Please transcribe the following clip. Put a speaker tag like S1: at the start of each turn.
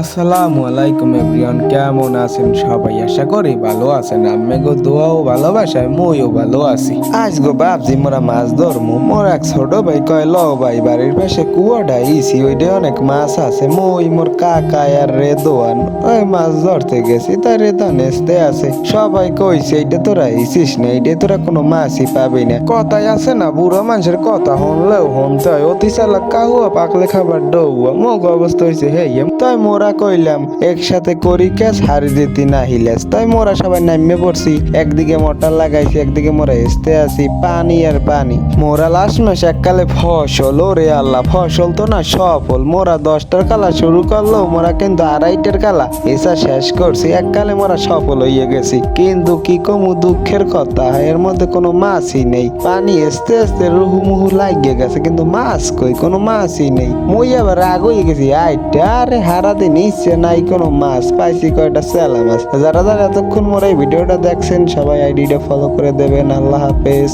S1: আসসালামু আলাইকুম এভরিওয়ান, কেমন আছেন সবাই? আশা করি ভালো আছেন। আম্মেগো দোয়া ও ভালোবাসায় মইও ভালো আছি। আজ গো ভাবছি মোরা মাছ ধরমু। মোর এক ছোট ভাই কয় ল ভাই বাড়ির পাশে কুয়াটা ইসি ওইটা অনেক মাছ আছে। মই মোর কাকা আর রে দোয়ান ওই মাছ ধরতে গেছি, তাই রেদা নেচতে আছে। সবাই কইছে এইটা তোরা ইসিস না, এইটা তোরা কোনো মাছই পাবি না। কথাই আছে না, বুড়ো মানুষের কথা হনলেও হনতে হয়। অতি চালাক কাহুয়া পাকলে খাবার ডৌয়া। মগ অবস্থা হয়েছে হে তাই মোরা কইলাম একসাথে করি ক্যাশ হারি দিতি না হিলেস। তাই মোরা সবাই নামে পড়ছি। একদিকে মোটর লাগাইছি, একদিকে মোরা হেসতে আছি, পানি আর পানি। মোরা লাস্ট মাস এককালে ফসল, ওরে আল্লাহ ফসল তো না সফল। মোরা 10টার কালা শুরু করলো, মোরা কিন্তু 2:30টার কালা এসা শেষ করছি। এককালে মোরা সফল হইয়া গেছি, কিন্তু কি কমু দুঃখের কথা, এর মধ্যে কোনো মাছই নেই। পানি আস্তে আস্তে রুহুমুহু লাগিয়ে গেছে, কিন্তু মাছ কই, কোনো মাছই নেই। মই আবার রাগ হয়ে গেছি, আইটা আরে হারাতে নিচ্ছে নাই কোনো মাছ। পাইছি কয়টা চেলা মাছ। যারা যারা এতক্ষণ মোরা এই ভিডিওটা দেখছেন সবাই আইডিটা ফলো করে দেবেন। আল্লাহ হাফেজ।